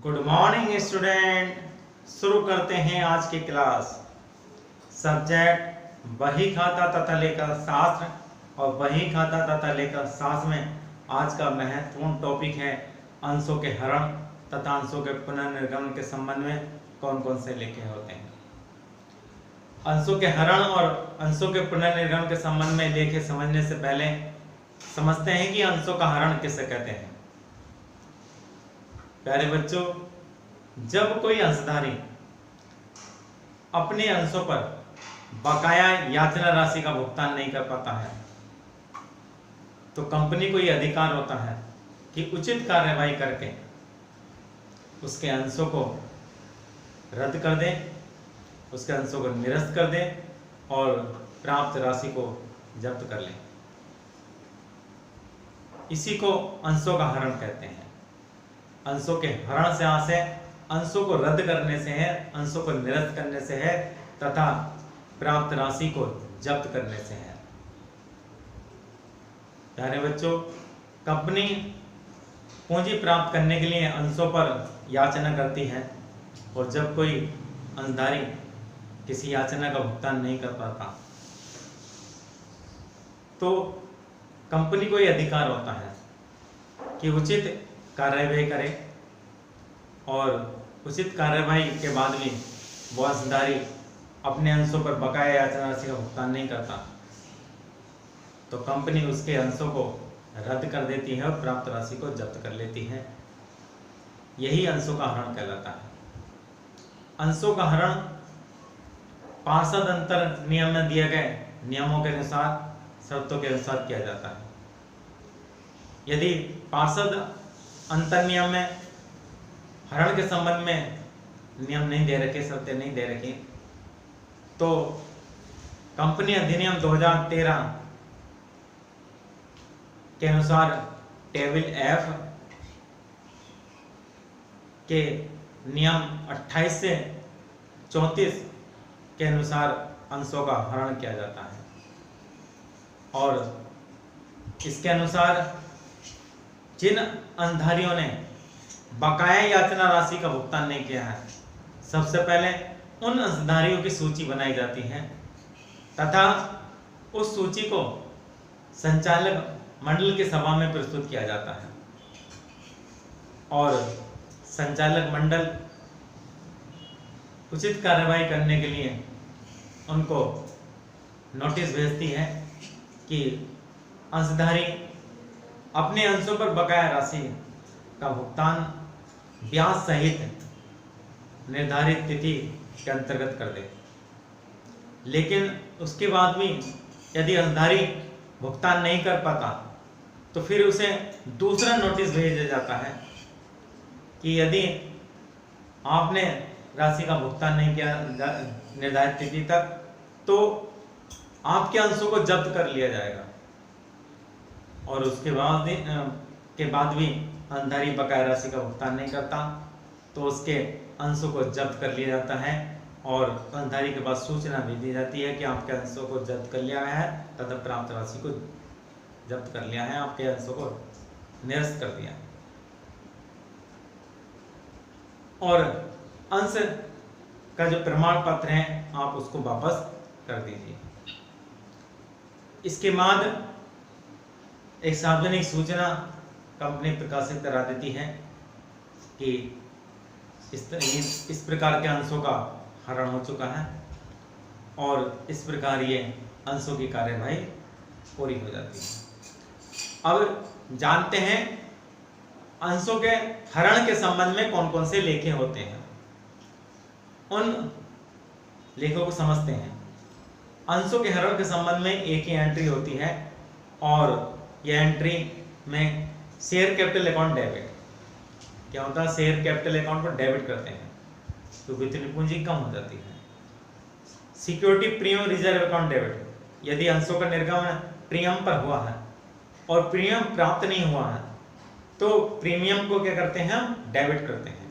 Good morning student. शुरू करते हैं आज की क्लास। सब्जेक्ट बही खाता तथा लेखा शास्त्र और बही खाता तथा लेखा शास्त्र में आज का महत्वपूर्ण टॉपिक है अंशों के हरण तथा अंशों के पुनर्निर्गमन के संबंध में कौन कौन से लेखे होते हैं। अंशों के हरण और अंशों के पुनर्निर्गमन के संबंध में लेखे समझने से पहले समझते हैं कि अंशों का हरण किसे कहते हैं। प्यारे बच्चों, जब कोई अंशधारी अपने अंशों पर बकाया याचना राशि का भुगतान नहीं कर पाता है तो कंपनी को यह अधिकार होता है कि उचित कार्यवाही करके उसके अंशों को रद्द कर दे, उसके अंशों को निरस्त कर दे और प्राप्त राशि को जब्त कर ले। इसी को अंशों का हरण कहते हैं। अंशों के हरण से अंशों को रद्द करने से है, अंशों को निरस्त करने से है तथा प्राप्त राशि को जब्त करने से है। प्यारे बच्चों, कंपनी पूंजी प्राप्त करने के लिए अंशों पर याचना करती है और जब कोई अंशधारी किसी याचना का भुगतान नहीं कर पाता तो कंपनी को यह अधिकार होता है कि उचित कार्यवाही करे और उचित कार्यवाही के बाद भी वो अंशधारी अपने अंशों पर बकाया याचना राशि का भुगतान नहीं करता तो कंपनी उसके अंशों को रद्द कर देती है और प्राप्त राशि को जब्त कर लेती है। यही अंशों का हरण कहलाता है। अंशों का हरण पार्षद अंतर नियम में दिए गए नियमों के अनुसार, शर्तों के अनुसार किया जाता है। यदि पार्षद अंतर नियम में हरण के संबंध में नियम नहीं दे रखे, शर्तें नहीं दे रखी, तो कंपनी अधिनियम 2013 के अनुसार टेबल F के नियम 28 से 34 के अनुसार अंशों का हरण किया जाता है। और इसके अनुसार जिन अंशधारियों ने बकाया याचना राशि का भुगतान नहीं किया है, सबसे पहले उन अंशधारियों की सूची बनाई जाती है तथा उस सूची को संचालक मंडल की सभा में प्रस्तुत किया जाता है और संचालक मंडल उचित कार्यवाही करने के लिए उनको नोटिस भेजती है कि अंशधारी अपने अंशों पर बकाया राशि का भुगतान ब्याज सहित निर्धारित तिथि के अंतर्गत कर दे। लेकिन उसके बाद भी यदि अंशधारी भुगतान नहीं कर पाता तो फिर उसे दूसरा नोटिस भेजा जाता है कि यदि आपने राशि का भुगतान नहीं किया निर्धारित तिथि तक तो आपके अंशों को जब्त कर लिया जाएगा। और उसके बाद भी अंशधारी बकाया राशि का भुगतान नहीं करता तो उसके अंशों को जब्त कर लिया जाता है और अंशधारी के पास सूचना भी दी जाती है कि आपके अंशों को जब्त कर लिया गया है तथा प्राप्त राशि को जब्त कर लिया है, आपके अंशों को निरस्त कर दिया है। और अंश का जो प्रमाण पत्र है आप उसको वापस कर दीजिए। इसके बाद एक सार्वजनिक सूचना कंपनी प्रकाशित करा देती है कि इस प्रकार के अंशों का हरण हो चुका है और इस प्रकार ये अंशों की कार्यवाही पूरी हो जाती है। अब जानते हैं अंशों के हरण के संबंध में कौन कौन से लेखे होते हैं। उन लेखों को समझते हैं। अंशों के हरण के संबंध में एक ही एंट्री होती है और यह एंट्री में शेयर कैपिटल अकाउंट डेबिट क्या होता है, शेयर कैपिटल अकाउंट पर डेबिट करते हैं तो वित्तीय पूंजी कम हो जाती है। Security premium reserve account debit, यदि अंशों का निर्गमन प्रीमियम पर हुआ है और प्रीमियम प्राप्त नहीं हुआ है तो प्रीमियम को क्या करते हैं, हम डेबिट करते हैं।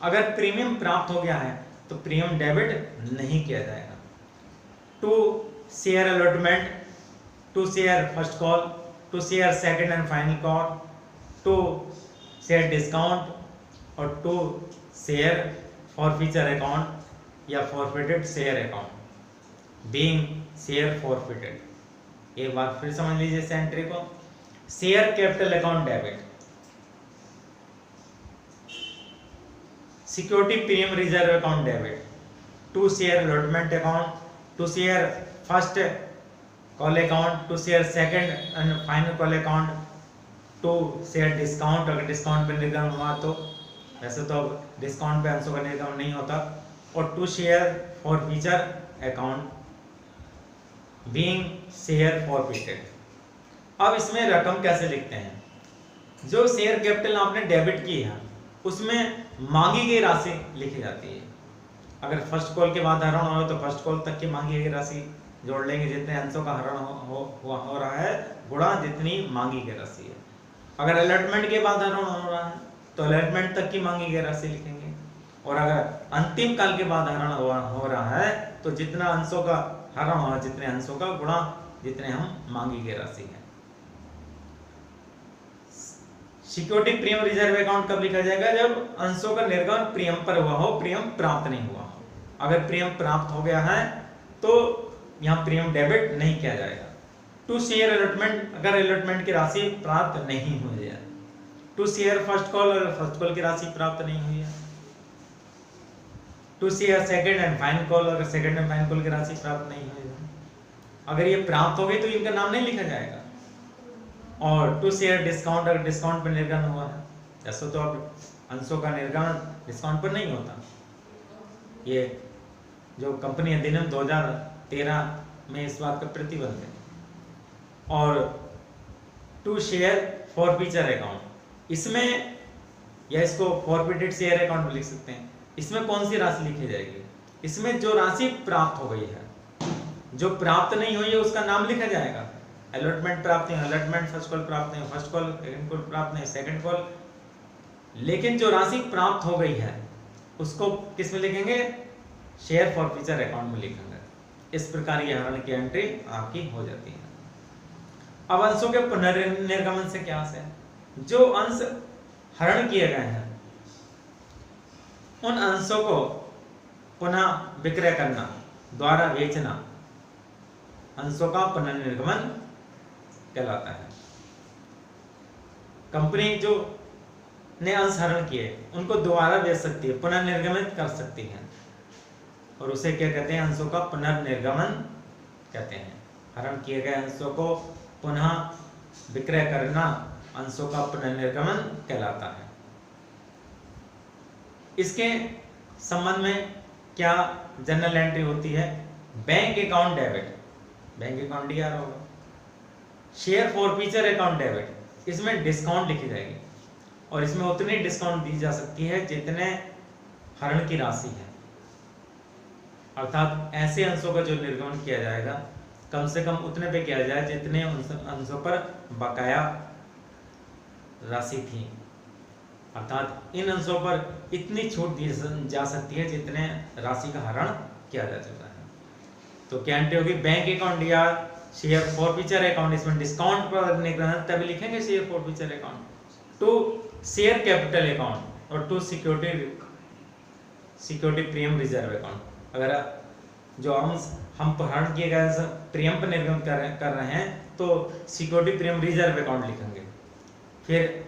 अगर प्रीमियम प्राप्त हो गया है तो प्रीमियम डेबिट नहीं किया जाएगा। To share allotment, to share first call, to share second and final call, to share discount, और टू शेयर फॉरफीचर अकाउंट या forfeited share account being share forfeited. एक बार फिर समझ लीजिए इस एंट्री को। Share capital account debit, security premium reserve account debit, to share allotment account, to share first call account, to share second and final call account, to share discount, अगर discount पे निर्गमन हुआ तो, वैसे तो अब डिस्काउंट पे अंशों का निर्गमन नहीं होता, और to share forfeiture account being share forfeited. अब इसमें रकम कैसे लिखते हैं? जो शेयर कैपिटल आपने डेबिट की है उसमें मांगी गई राशि लिखी जाती है। अगर फर्स्ट कॉल के बाद हरण हो तो फर्स्ट कॉल तक की मांगी गई राशि जोड़ लेंगे, जितने अंशों का हरण हो रहा है गुणा जितनी मांगी गई राशि है। अगर अलॉटमेंट के बाद हरण हो रहा है तो अलॉटमेंट तक की मांगी गई राशि लिखेंगे, और अगर अंतिम काल के बाद हरण हो रहा है तो जितना अंशों का हरण हुआ जितने अंशों का गुणा जितने हम मांगी गई राशि है। सिक्योरिटी प्रीमियम रिजर्व अकाउंट कब लिखा जाएगा? जब अंशों का निर्गमन प्रीमियम पर हुआ हो, प्रीमियम प्राप्त नहीं हुआ हो। अगर प्रीमियम प्राप्त हो गया है तो यहाँ प्रीमियम डेबिट नहीं किया जाएगा। टू शेयर अलॉटमेंट, अगर अलॉटमेंट की राशि प्राप्त नहीं हुई है। टू शेयर फर्स्ट कॉल, अगर फर्स्ट कॉल की राशि प्राप्त नहीं हुई है। To share second and final call, अगर सेकंड एंड फाइनल कॉल की राशि प्राप्त नहीं हुई है। अगर ये प्राप्त हो गई तो इनका नाम नहीं लिखा जाएगा। और टू शेयर डिस्काउंट, अगर डिस्काउंट पर निर्गमन हुआ है, ऐसा तो अब अंशों का निर्गमन डिस्काउंट पर नहीं होता। ये जो कंपनी अधिनियम 2013 में इस बात का प्रतिबंध है। और टू शेयर फॉरफीचर अकाउंट, इसमें या इसको फॉरफिटेड शेयर अकाउंट में लिख सकते हैं। इसमें कौन सी राशि लिखी जाएगी? इसमें जो राशि प्राप्त हो गई है, जो प्राप्त नहीं हुई है उसका नाम लिखा जाएगा। अलॉटमेंट प्राप्त नहीं, अलॉटमेंट फर्स्ट कॉल प्राप्त नहीं, फर्स्ट कॉल सेकंड कॉल प्राप्त नहीं, सेकंड कॉल। लेकिन जो राशि प्राप्त हो गई है उसको किस में लिखेंगे? शेयर फॉरफीचर अकाउंट में लिखेंगे। इस प्रकार यह हरण की एंट्री आपकी हो जाती है। अब अंशों के पुनर्निर्गमन से क्या है? जो अंश हरण किए गए हैं उन अंशों को पुनः विक्रय करना, द्वारा बेचना, अंशों का पुनर्निर्गमन कहलाता है। कंपनी जो ने अंश हरण किए उनको दोबारा बेच सकती है, पुनर्निर्गमित कर सकती है, और उसे क्या कहते हैं? अंशों का पुनर्निर्गमन कहते हैं। हरण किए गए अंशों को पुनः विक्रय करना अंशों का पुनर्निर्गमन कहलाता है। इसके संबंध में क्या जनरल एंट्री होती है? Bank account debit, bank account DR होगा। शेयर फॉरफीचर अकाउंट डेबिट, इसमें डिस्काउंट लिखी जाएगी और इसमें उतनी डिस्काउंट दी जा सकती है जितने हरण की राशि है। अर्थात ऐसे अंशों का जो निर्गमन किया जाएगा कम से कम उतने पे किया जाए जितने अंशों पर बकाया राशि थी। अर्थात इन अंशों पर इतनी छूट दी जा सकती है जितने राशि का हरण किया जा चुका है। तो क्या एंट्री होगी? बैंक अकाउंट या शेयर फॉरफीचर अकाउंट, इसमें डिस्काउंट पर निर्गमन तभी लिखेंगे share forfeiture account. To share capital account और to security premium reserve account. अगर जो अंश हम हरण किए गए प्रीमियम पर निर्गमन कर रहे हैं तो सिक्योरिटी प्रीमियम रिजर्व अकाउंट लिखेंगे। फिर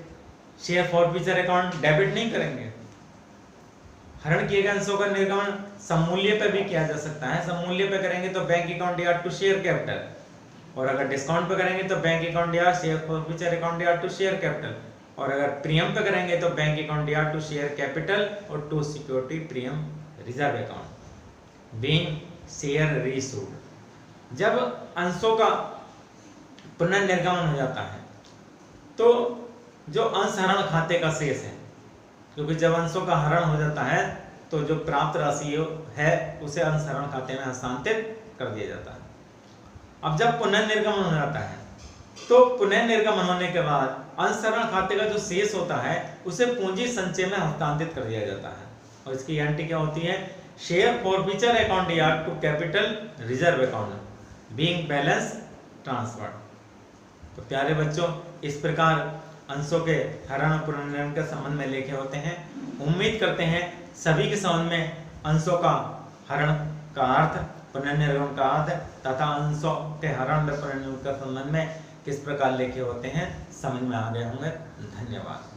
शेयर फॉरफीचर अकाउंट डेबिट नहीं करेंगे। हरण किए गए अंशों का निर्गमन सममूल्य पर भी किया जा सकता है। सममूल्य पे करेंगे तो बैंक अकाउंट या टू शेयर कैपिटल, और अगर डिस्काउंट पे करेंगे तो बैंक अकाउंट या शेयर फॉरफीचर अकाउंट या टू शेयर कैपिटल, और अगर प्रीमियम पे करेंगे तो बैंक अकाउंट या टू शेयर कैपिटल और to security premium reserve account being share reissued. जब अंशों का पुनर्निर्गमन हो जाता है तो जो अंश हरण खाते का शेष है, क्योंकि जब अंशों का हरण हो जाता है तो जो प्राप्त राशि है उसे अंश हरण खाते में हस्तांतरित कर दिया जाता है। अब जब पुनर्निर्गमन हो जाता है तो पुनर्निर्गमन होने के बाद अंश हरण खाते का जो शेष होता है उसे पूंजी संचय में हस्तांतरित कर दिया जाता है, और इसकी एंट्री क्या होती है? शेयर फॉरफीचर अकाउंट या to capital reserve account being balance transfer. तो प्यारे बच्चों, इस प्रकार अंशों के हरण और पुनर्निर्गमन के संबंध में लेखे होते हैं। उम्मीद करते हैं सभी के समझ में अंशों का हरण का अर्थ, पुनर्निर्गमन का अर्थ तथा अंशों के हरण व पुनर्निर्गमन के संबंध में किस प्रकार लेखे होते हैं समझ में आ गए होंगे। धन्यवाद।